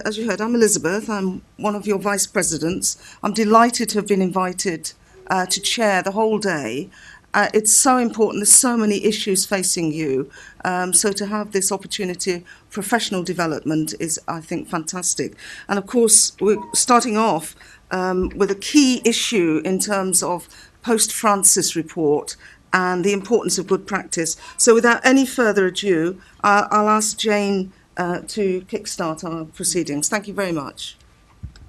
as you heard, I'm Elizabeth. I'm one of your vice presidents. I'm delighted to have been invited to chair the whole day. It's so important. There's so many issues facing you. So to have this opportunity, professional development is, I think, fantastic. And of course, we're starting off with a key issue in terms of post-Francis report and the importance of good practice. So without any further ado, I'll ask Jane to kickstart our proceedings. Thank you very much.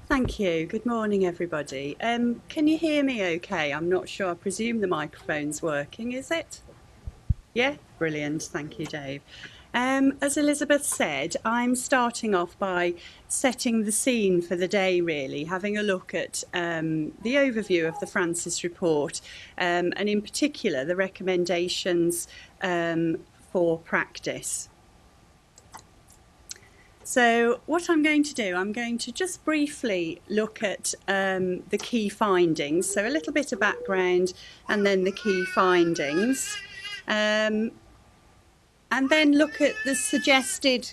Thank you. Good morning, everybody. Can you hear me okay? I'm not sure. I presume the microphone's working, is it? Yeah? Brilliant. Thank you, Dave. As Elizabeth said, I'm starting off by setting the scene for the day, really, having a look at the overview of the Francis report, and in particular the recommendations for practice. So what I'm going to do, I'm going to just briefly look at the key findings, so a little bit of background and then the key findings. And then look at the suggested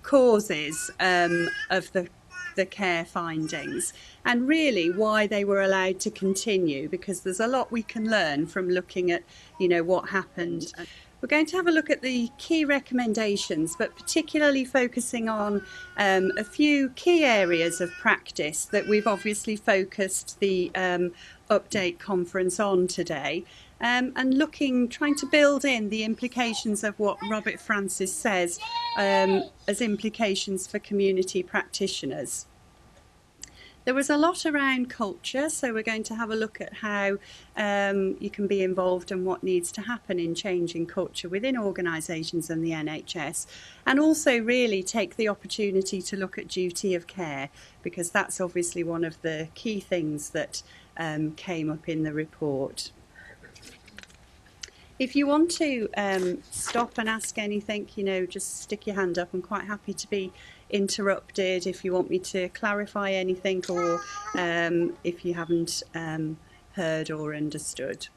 causes of the care findings and really why they were allowed to continue, because there's a lot we can learn from looking at, what happened. We're going to have a look at the key recommendations, but particularly focusing on a few key areas of practice that we've obviously focused the update conference on today. And trying to build in the implications of what Robert Francis says as implications for community practitioners. There was a lot around culture, so we're going to have a look at how you can be involved and what needs to happen in changing culture within organisations and the NHS, and also really take the opportunity to look at duty of care, because that's obviously one of the key things that came up in the report. If you want to stop and ask anything, just stick your hand up. I'm quite happy to be interrupted if you want me to clarify anything, or if you haven't heard or understood.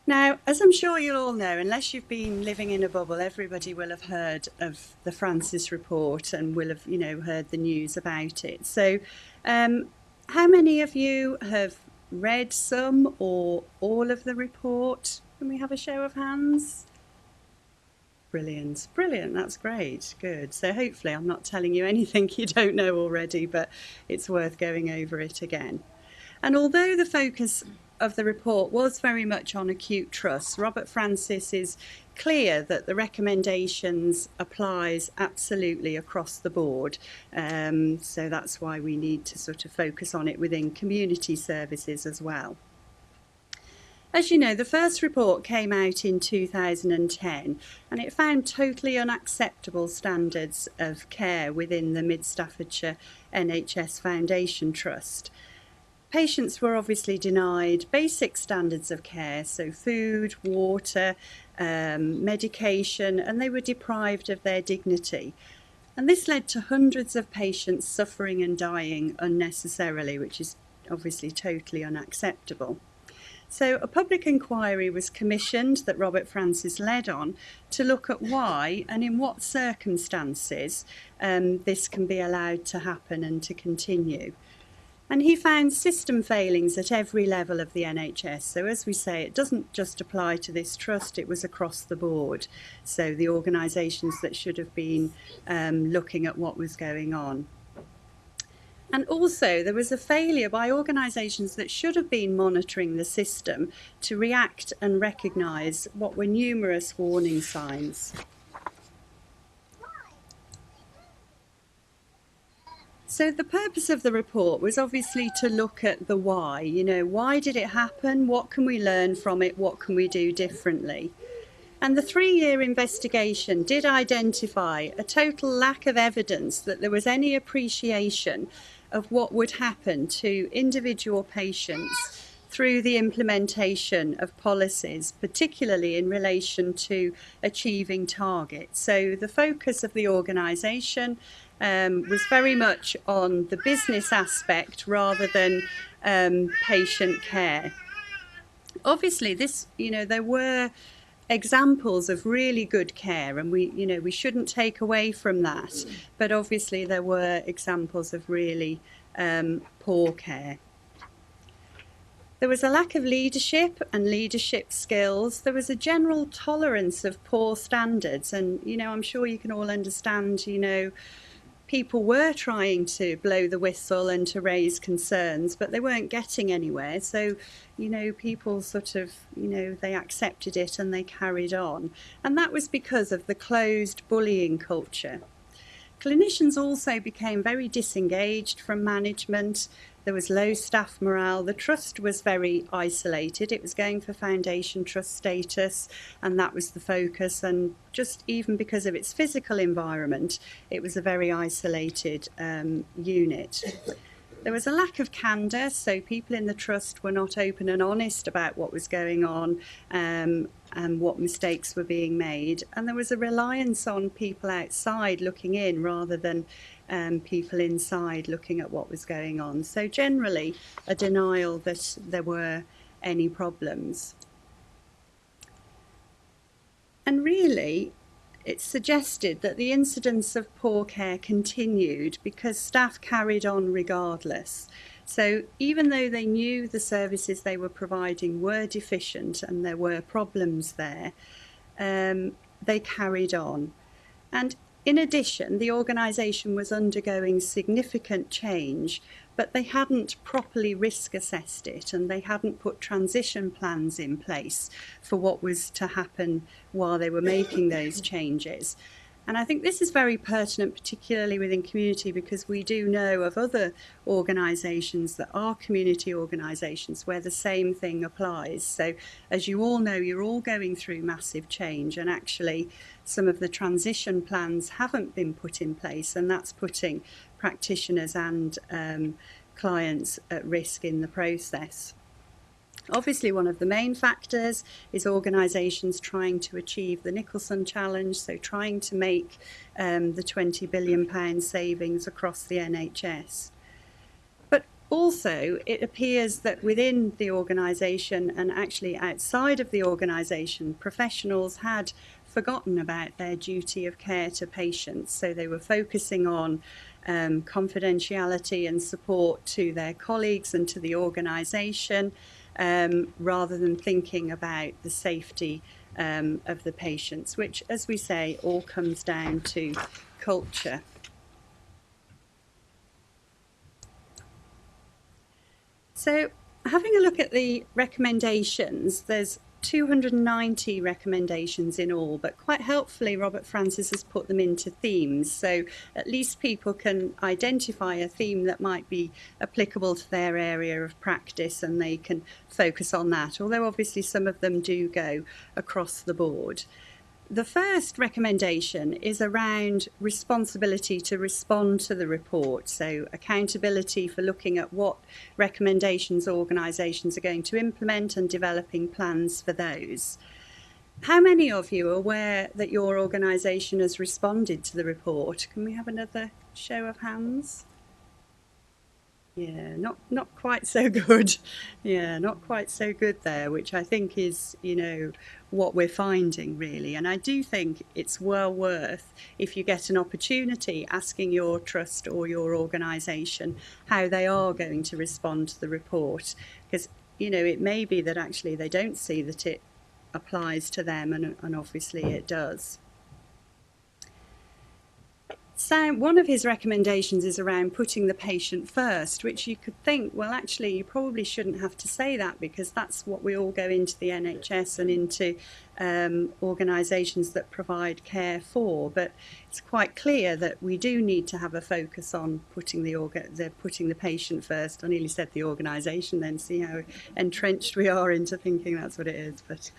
Now, as I'm sure you'll all know, unless you've been living in a bubble, everybody will have heard of the Francis report and will have, heard the news about it. So how many of you have read some or all of the report? Can we have a show of hands? Brilliant, that's great, good. So hopefully I'm not telling you anything you don't know already, but it's worth going over it again. And although the focus of the report was very much on acute trust, Robert Francis is clear that the recommendations applies absolutely across the board. So that's why we need to sort of focus on it within community services as well. As you know, the first report came out in 2010 and it found totally unacceptable standards of care within the Mid Staffordshire NHS Foundation Trust. Patients were obviously denied basic standards of care, so food, water, medication, and they were deprived of their dignity. And this led to hundreds of patients suffering and dying unnecessarily, which is obviously totally unacceptable. So a public inquiry was commissioned that Robert Francis led on to look at why and in what circumstances this can be allowed to happen and to continue. And he found system failings at every level of the NHS. So as we say, it doesn't just apply to this trust, it was across the board. So the organisations that should have been looking at what was going on. And also there was a failure by organisations that should have been monitoring the system to react and recognise what were numerous warning signs. So the purpose of the report was obviously to look at the why. Why did it happen? What can we learn from it? What can we do differently? And the 3-year investigation did identify a total lack of evidence that there was any appreciation of what would happen to individual patients through the implementation of policies, particularly in relation to achieving targets. So the focus of the organisation was very much on the business aspect rather than patient care. Obviously, there were examples of really good care, and we shouldn't take away from that. But obviously there were examples of really poor care. There was a lack of leadership and leadership skills. There was a general tolerance of poor standards, and I'm sure you can all understand, people were trying to blow the whistle and to raise concerns, but they weren't getting anywhere. So, people sort of, they accepted it and they carried on. And that was because of the closed bullying culture. Clinicians also became very disengaged from management. There was low staff morale. The trust was very isolated. It was going for foundation trust status, and that was the focus. And just even because of its physical environment, it was a very isolated unit. There was a lack of candour, so people in the trust were not open and honest about what was going on and what mistakes were being made. And there was a reliance on people outside looking in rather than people inside looking at what was going on. So generally, a denial that there were any problems. And really, it suggested that the incidence of poor care continued because staff carried on regardless. So even though they knew the services they were providing were deficient and there were problems there, they carried on. And in addition, the organisation was undergoing significant change, but they hadn't properly risk assessed it, and they hadn't put transition plans in place for what was to happen while they were making those changes. And I think this is very pertinent, particularly within community, because we do know of other organisations that are community organisations where the same thing applies. So as you all know, you're all going through massive change, and actually some of the transition plans haven't been put in place, and that's putting practitioners and clients at risk in the process. Obviously, one of the main factors is organisations trying to achieve the Nicholson Challenge, so trying to make the £20 billion savings across the NHS. But also, it appears that within the organisation and actually outside of the organisation, professionals had forgotten about their duty of care to patients, so they were focusing on confidentiality and support to their colleagues and to the organisation, rather than thinking about the safety of the patients, which, as we say, all comes down to culture. So, having a look at the recommendations, there's 290 recommendations in all, but quite helpfully Robert Francis has put them into themes, so at least people can identify a theme that might be applicable to their area of practice and they can focus on that, although obviously some of them do go across the board. The first recommendation is around responsibility to respond to the report, so accountability for looking at what recommendations organisations are going to implement and developing plans for those. How many of you are aware that your organisation has responded to the report? Can we have another show of hands? Yeah, not quite so good. Yeah, not quite so good there, which I think is, what we're finding really. And I do think it's well worth, if you get an opportunity, asking your trust or your organisation how they are going to respond to the report. Because, it may be that actually they don't see that it applies to them, and obviously it does. So one of his recommendations is around putting the patient first, which you could think, well, actually, you probably shouldn't have to say that because that's what we all go into the NHS and into organisations that provide care for. But it's quite clear that we do need to have a focus on putting the patient first. I nearly said the organisation then, see how entrenched we are into thinking that's what it is. But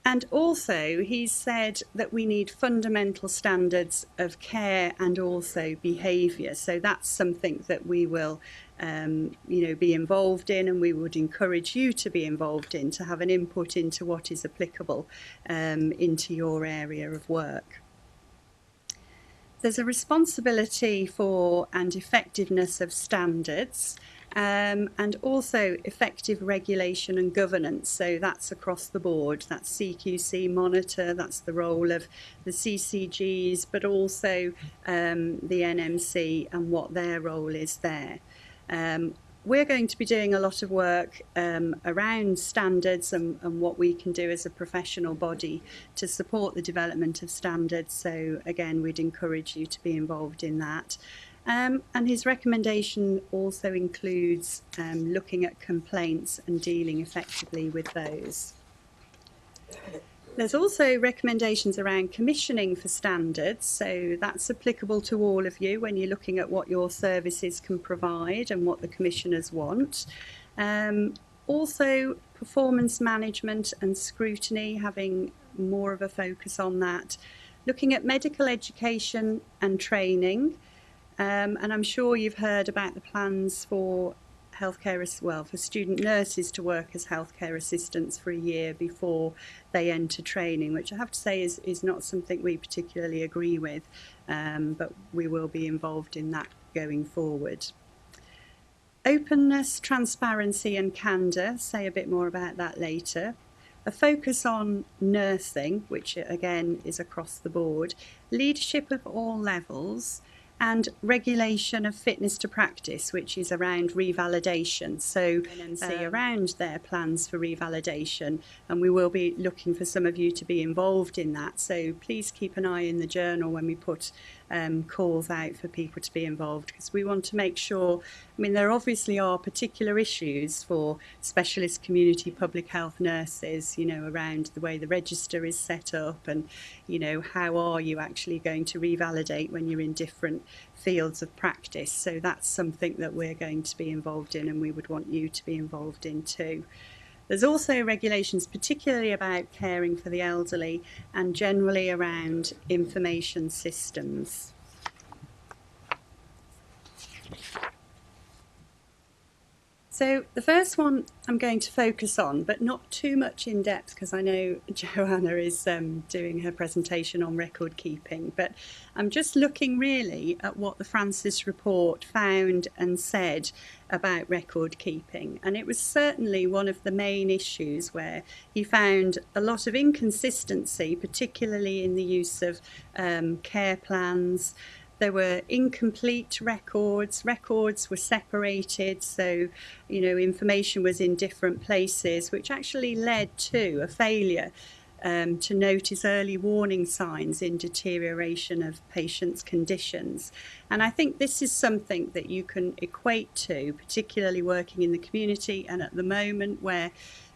and also, he's said that we need fundamental standards of care and also behaviour. So that's something that we will, be involved in, and we would encourage you to be involved in, to have an input into what is applicable into your area of work. There's a responsibility for and effectiveness of standards. and also effective regulation and governance. So that's across the board. That's CQC monitor, that's the role of the CCGs, but also the NMC and what their role is there. We're going to be doing a lot of work around standards and what we can do as a professional body to support the development of standards. So again, we'd encourage you to be involved in that. And his recommendation also includes looking at complaints and dealing effectively with those. There's also recommendations around commissioning for standards, so that's applicable to all of you when you're looking at what your services can provide and what the commissioners want. Also, performance management and scrutiny, having more of a focus on that. Looking at medical education and training, and I'm sure you've heard about the plans for for student nurses to work as healthcare assistants for a year before they enter training, which I have to say is not something we particularly agree with, but we will be involved in that going forward. Openness, transparency and candour, say a bit more about that later. A focus on nursing, which again is across the board, leadership of all levels, and regulation of fitness to practice, which is around revalidation. So NMC around their plans for revalidation, and we will be looking for some of you to be involved in that. So please keep an eye in the journal when we put calls out for people to be involved, because we want to make sure, I mean, there obviously are particular issues for specialist community public health nurses, you know, around the way the register is set up and, you know, how are you actually going to revalidate when you're in different fields of practice. So that's something that we're going to be involved in and we would want you to be involved in too. There's also regulations particularly about caring for the elderly and generally around information systems. So the first one I'm going to focus on, but not too much in depth because I know Joanna is doing her presentation on record keeping, but I'm just looking really at what the Francis report found and said about record keeping. And it was certainly one of the main issues where he found a lot of inconsistency, particularly in the use of care plans. There were incomplete records, records were separated, so, you know, information was in different places, which actually led to a failure to notice early warning signs in deterioration of patients' conditions. And I think this is something that you can equate to, particularly working in the community and at the moment where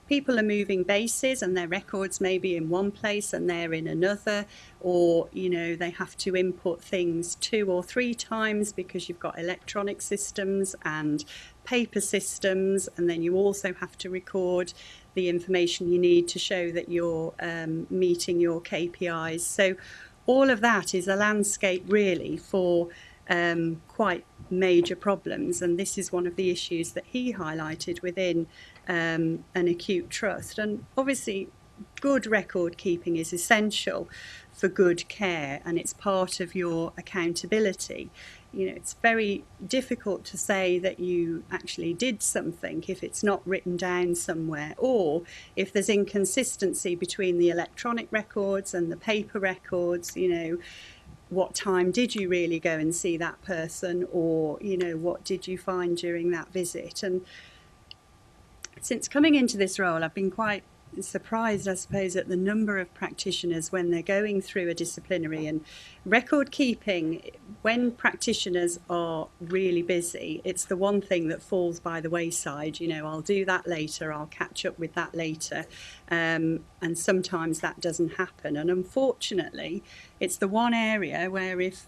people are moving bases and their records may be in one place and they're in another, or, you know, they have to input things 2 or 3 times because you've got electronic systems and paper systems, and then you also have to record the information you need to show that you're meeting your KPIs. So all of that is a landscape really for quite major problems, and this is one of the issues that he highlighted within an acute trust. And obviously good record keeping is essential for good care and it's part of your accountability. You know, it's very difficult to say that you actually did something if it's not written down somewhere, or if there's inconsistency between the electronic records and the paper records. You know, what time did you really go and see that person, or, you know, what did you find during that visit? And since coming into this role, I've been quite surprised, I suppose, at the number of practitioners when they're going through a disciplinary. And record keeping, when practitioners are really busy, it's the one thing that falls by the wayside. You know, I'll do that later, I'll catch up with that later, and sometimes that doesn't happen. And unfortunately, it's the one area where if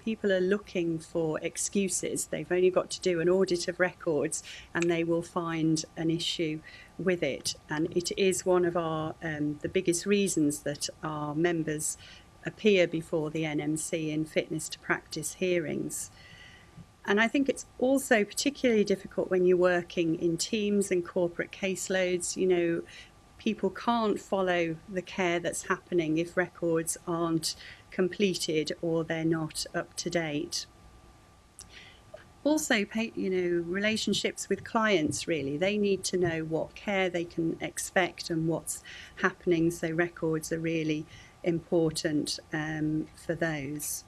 people are looking for excuses, they've only got to do an audit of records and they will find an issue with it. And it is one of our the biggest reasons that our members appear before the NMC in fitness to practice hearings. And I think it's also particularly difficult when you're working in teams and corporate caseloads. You know, people can't follow the care that's happening if records aren't completed or they're not up to date. Also, relationships with clients, really. They need to know what care they can expect and what's happening, so records are really important for those.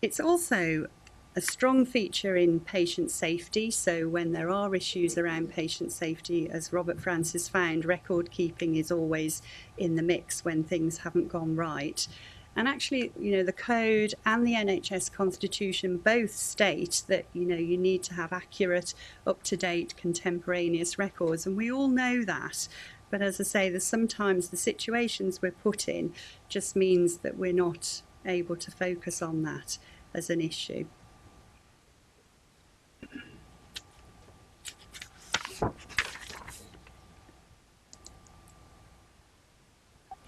It's also a strong feature in patient safety, so when there are issues around patient safety, as Robert Francis found, record keeping is always in the mix when things haven't gone right. And actually, the code and the NHS Constitution both state that, you need to have accurate, up-to-date, contemporaneous records, and we all know that. But as I say, there's sometimes the situations we're put in just means that we're not able to focus on that as an issue.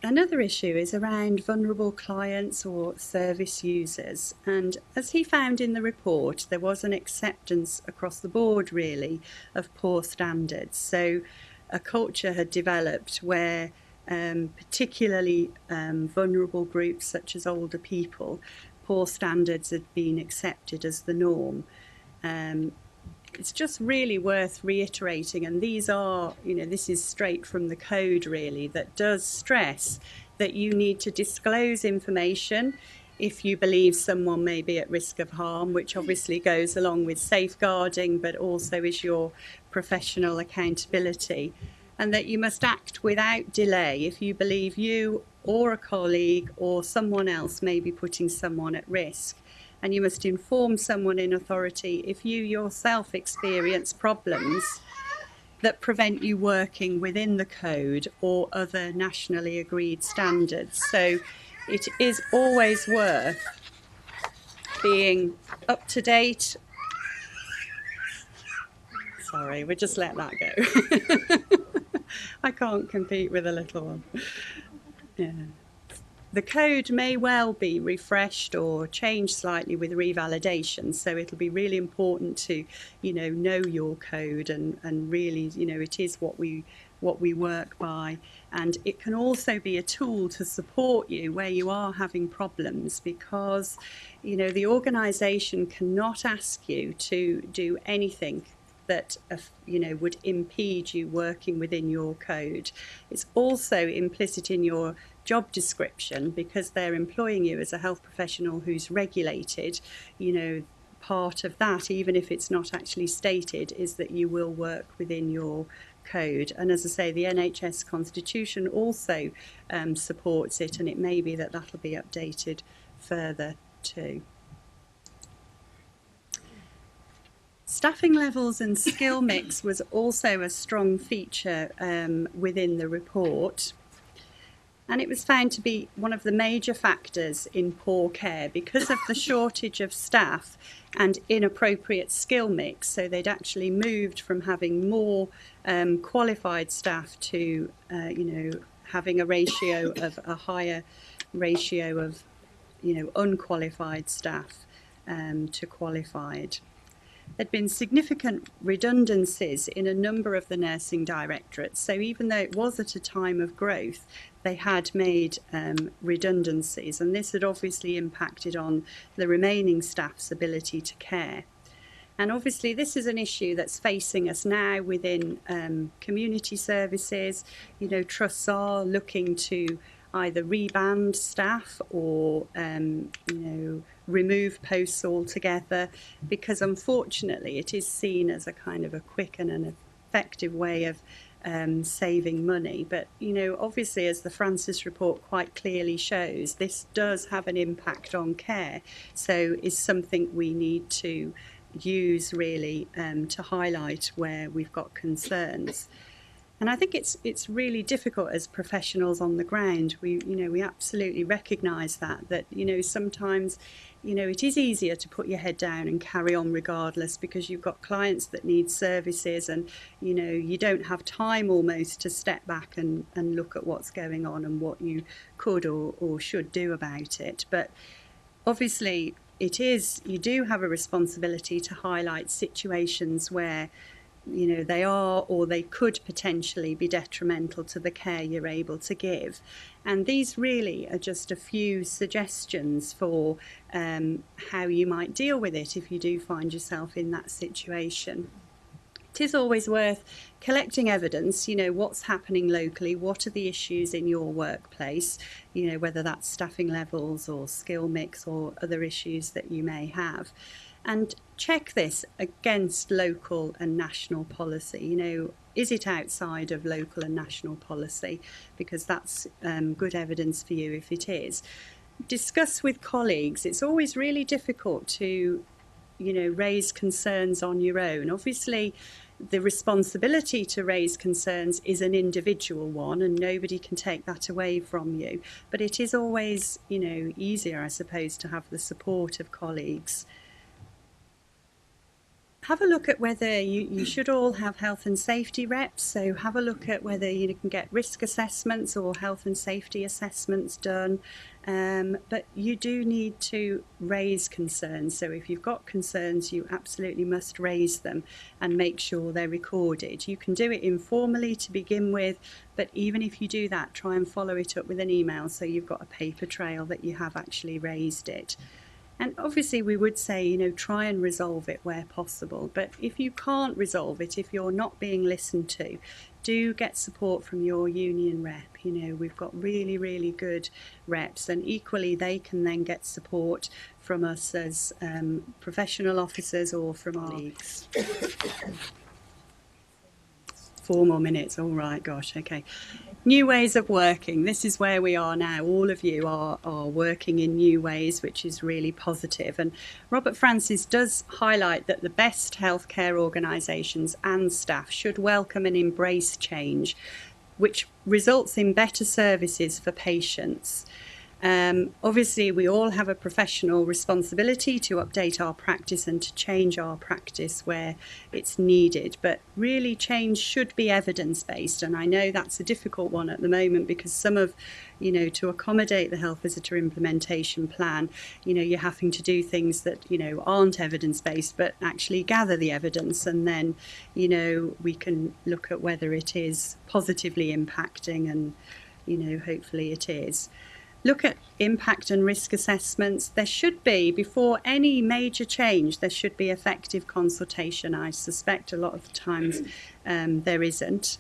Another issue is around vulnerable clients or service users, and as he found in the report, there was an acceptance across the board really of poor standards. So a culture had developed where particularly vulnerable groups such as older people, poor standards had been accepted as the norm. It's just really worth reiterating, and these are, this is straight from the code really, that does stress that you need to disclose information if you believe someone may be at risk of harm, which obviously goes along with safeguarding, but also is your professional accountability, and that you must act without delay if you believe you or a colleague or someone else may be putting someone at risk. And you must inform someone in authority if you yourself experience problems that prevent you working within the code or other nationally agreed standards. So it is always worth being up to date. Sorry, we'll just let that go. I can't compete with a little one. Yeah. The code may well be refreshed or changed slightly with revalidation, so it'll be really important to, know your code and really, it is what we work by. And it can also be a tool to support you where you are having problems, because, the organisation cannot ask you to do anything that would impede you working within your code. It's also implicit in your job description, because they're employing you as a health professional who's regulated. Part of that, even if it's not actually stated, is that you will work within your code. And as I say, the NHS Constitution also supports it, and it may be that that'll be updated further too. Staffing levels and skill mix was also a strong feature within the report. And it was found to be one of the major factors in poor care because of the shortage of staff and inappropriate skill mix. So they'd actually moved from having more qualified staff to, having a higher ratio of, unqualified staff to qualified. There'd been significant redundancies in a number of the nursing directorates. So even though it was at a time of growth, they had made redundancies, and this had obviously impacted on the remaining staff's ability to care. And obviously this is an issue that's facing us now within community services. Trusts are looking to either reband staff or remove posts altogether, because unfortunately it is seen as a kind of a quick and an effective way of saving money. But obviously, as the Francis report quite clearly shows, this does have an impact on care, so is something we need to use really to highlight where we've got concerns. And I think it's really difficult as professionals on the ground. We absolutely recognise that sometimes it is easier to put your head down and carry on regardless, because you've got clients that need services, and you don't have time almost to step back and look at what's going on and what you could or should do about it. But obviously you do have a responsibility to highlight situations where they are or they could potentially be detrimental to the care you're able to give. And these really are just a few suggestions for how you might deal with it if you do find yourself in that situation. It is always worth collecting evidence, what's happening locally, what are the issues in your workplace, whether that's staffing levels or skill mix or other issues that you may have. And check this against local and national policy. Is it outside of local and national policy? Because that's good evidence for you if it is. Discuss with colleagues. It's always really difficult to, raise concerns on your own. Obviously, the responsibility to raise concerns is an individual one, and nobody can take that away from you. But it is always, easier, I suppose, to have the support of colleagues. Have a look at whether you should all have health and safety reps, so have a look at whether you can get risk assessments or health and safety assessments done. But you do need to raise concerns, so if you've got concerns you absolutely must raise them and make sure they're recorded. You can do it informally to begin with, but even if you do that, try and follow it up with an email so you've got a paper trail that you have actually raised it. And obviously we would say, try and resolve it where possible. But if you can't resolve it, if you're not being listened to, do get support from your union rep. We've got really, really good reps, and equally they can then get support from us as professional officers or from our colleagues. 4 more minutes, all right, gosh, okay. New ways of working. This is where we are now. All of you are working in new ways, which is really positive. And Robert Francis does highlight that the best healthcare organisations and staff should welcome and embrace change, which results in better services for patients. Obviously, we all have a professional responsibility to update our practice and to change our practice where it's needed. But really, change should be evidence-based. And I know that's a difficult one at the moment because some of, to accommodate the health visitor implementation plan, you're having to do things that, aren't evidence-based, but actually gather the evidence. And then, we can look at whether it is positively impacting, and, hopefully it is. Look at impact and risk assessments. There should be, before any major change, there should be effective consultation. I suspect a lot of the times there isn't.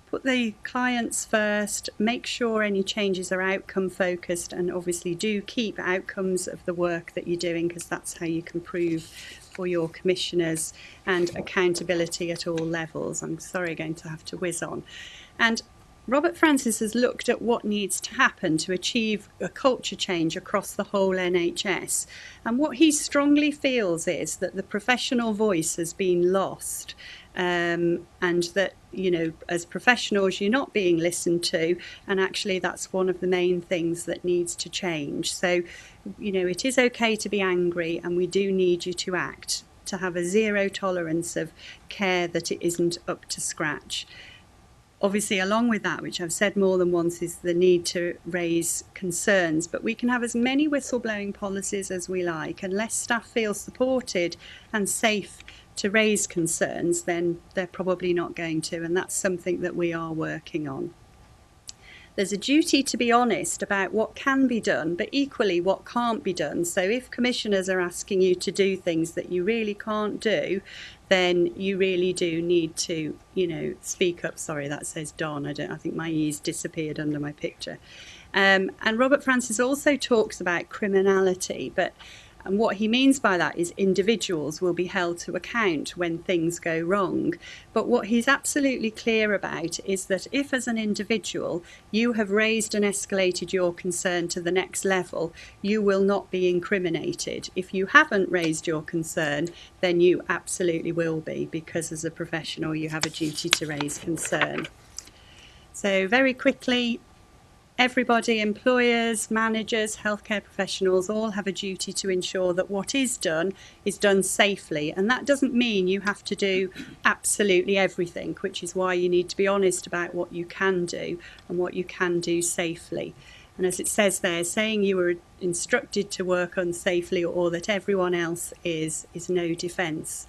Put the clients first, make sure any changes are outcome focused, and obviously do keep outcomes of the work that you're doing, because that's how you can prove for your commissioners, and accountability at all levels. I'm sorry, going to have to whiz on. And Robert Francis has looked at what needs to happen to achieve a culture change across the whole NHS. And what he strongly feels is that the professional voice has been lost, and that, as professionals, you're not being listened to. And actually, that's one of the main things that needs to change. So, it is okay to be angry, and we do need you to act, to have a zero tolerance of care that it isn't up to scratch. Obviously, along with that, which I've said more than once, is the need to raise concerns. But we can have as many whistleblowing policies as we like. Unless staff feel supported and safe to raise concerns, then they're probably not going to. And that's something that we are working on. There's a duty to be honest about what can be done, but equally what can't be done. So if commissioners are asking you to do things that you really can't do, then you really do need to, speak up. Sorry, that says Don. I think my E's disappeared under my picture. And Robert Francis also talks about criminality, and what he means by that is individuals will be held to account when things go wrong. But what he's absolutely clear about is that if, as an individual, you have raised and escalated your concern to the next level, you will not be incriminated. If you haven't raised your concern, then you absolutely will be, because as a professional, you have a duty to raise concern. So very quickly, everybody, employers, managers, healthcare professionals, all have a duty to ensure that what is done safely. And that doesn't mean you have to do absolutely everything, which is why you need to be honest about what you can do and what you can do safely. And as it says there, saying you were instructed to work unsafely or that everyone else is no defence.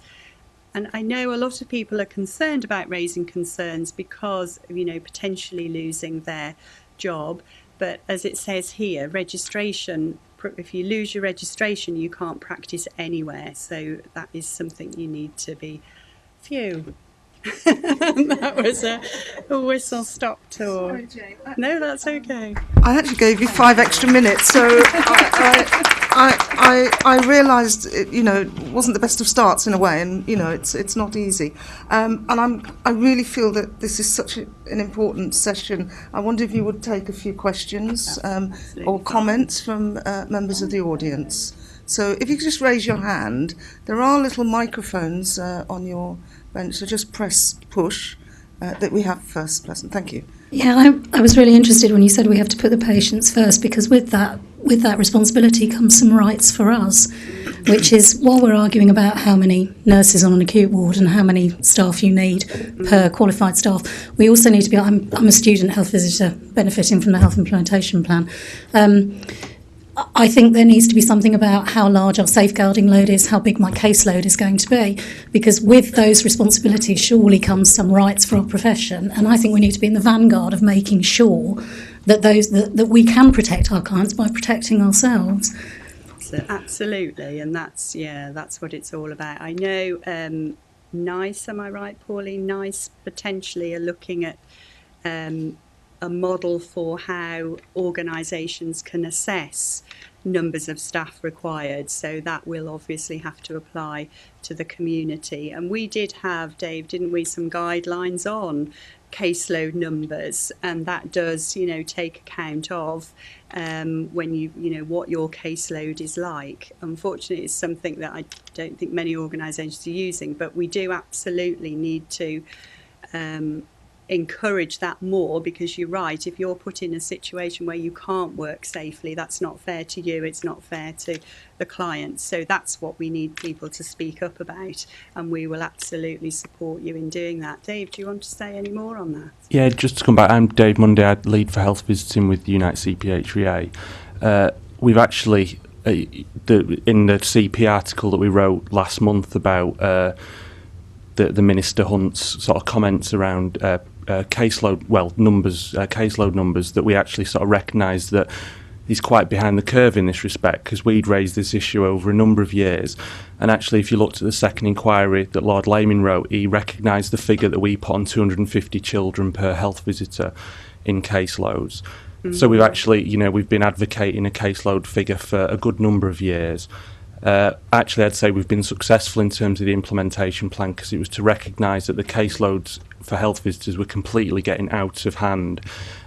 and I know a lot of people are concerned about raising concerns because, potentially losing their job. But as it says here, registration, if you lose your registration, you can't practice anywhere. So that is something you need to be, phew. That was a whistle stop tour. Sorry, Jane. No, that's okay. I actually gave you 5 extra minutes, so I realised it wasn't the best of starts in a way, and it's not easy. And I really feel that this is such an important session. I wonder if you would take a few questions or comments from members of the audience. So if you could just raise your hand, there are little microphones on your bench, so just press push. That we have first person. Thank you. Yeah, I was really interested when you said we have to put the patients first, because with that responsibility comes some rights for us, which is, while we're arguing about how many nurses on an acute ward and how many staff you need per qualified staff, we also need to be. I'm a student health visitor benefiting from the health implementation plan. I think there needs to be something about how large our safeguarding load is, how big my caseload is going to be, because with those responsibilities surely comes some rights for our profession, and I think we need to be in the vanguard of making sure that that we can protect our clients by protecting ourselves. Absolutely, and that's what it's all about. I know NICE, am I right, Pauline? NICE potentially are looking at a model for how organisations can assess numbers of staff required. So that will obviously have to apply to the community. And we did have, Dave, didn't we, some guidelines on caseload numbers, and that does, take account of when what your caseload is like. Unfortunately, it's something that I don't think many organisations are using, but we do absolutely need to encourage that more, because you're right, if you're put in a situation where you can't work safely, that's not fair to you, it's not fair to the client. So that's what we need people to speak up about, and we will absolutely support you in doing that. Dave, do you want to say any more on that? Yeah, just to come back, I'm Dave Munday, I lead for health visiting with UniteCPHVA. We've actually, in the CP article that we wrote last month about the Minister Hunt's sort of comments around caseload numbers, that we actually sort of recognised that he's quite behind the curve in this respect, because we'd raised this issue over a number of years. And actually, if you looked at the second inquiry that Lord Layman wrote, he recognised the figure that we put on 250 children per health visitor in caseloads. Mm-hmm. So we've actually, we've been advocating a caseload figure for a good number of years. Actually, I'd say we've been successful in terms of the implementation plan, because it was to recognise that the caseloads for health visitors were completely getting out of hand,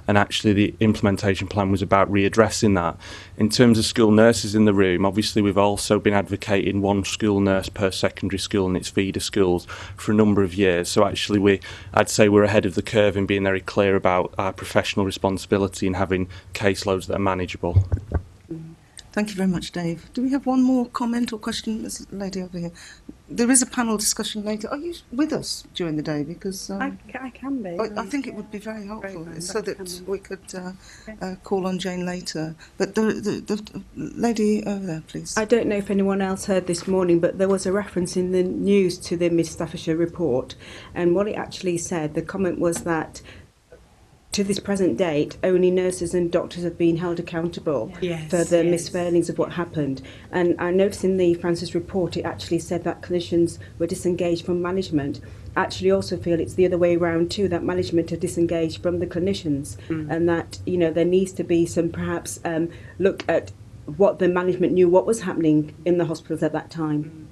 and actually the implementation plan was about readdressing that. In terms of school nurses in the room, obviously we've also been advocating one school nurse per secondary school and its feeder schools for a number of years. So actually I'd say we're ahead of the curve in being very clear about our professional responsibility and having caseloads that are manageable. Thank you very much, Dave. Do we have one more comment or question? There's a lady over here. There is a panel discussion later. Are you with us during the day? Because I can be. I think it would be very helpful so that we could call on Jane later. But the lady over there, please. I don't know if anyone else heard this morning, but there was a reference in the news to the Mid Staffordshire report, and what it actually said, the comment was that to this present date, only nurses and doctors have been held accountable for the misfairings of what happened. And I noticed in the Francis report, it actually said that clinicians were disengaged from management. I actually also feel it's the other way around too, that management are disengaged from the clinicians, and that, there needs to be some perhaps look at what the management knew what was happening in the hospitals at that time.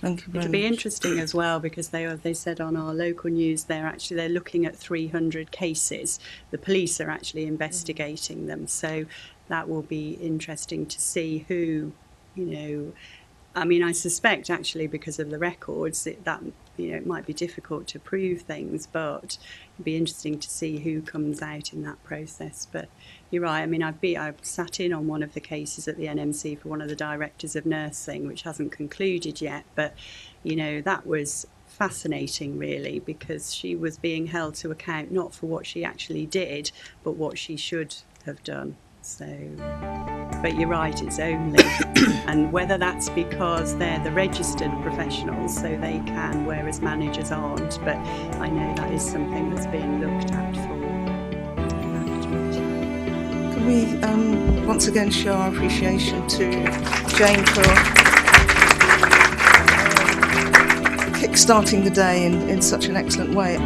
Thank you very It'll be interesting as well, because they said on our local news they're looking at 300 cases. The police are actually investigating them, so that will be interesting to see who, I suspect actually because of the records that it might be difficult to prove things, but it'd be interesting to see who comes out in that process. But you're right. I've sat in on one of the cases at the NMC for one of the directors of nursing, which hasn't concluded yet. But that was fascinating, really, because she was being held to account not for what she actually did, but what she should have done. So, but you're right, it's only, and whether that's because they're the registered professionals, so they can, whereas managers aren't. But I know that is something that's being looked at for management. Can we once again show our appreciation to Jane for kick-starting the day in such an excellent way?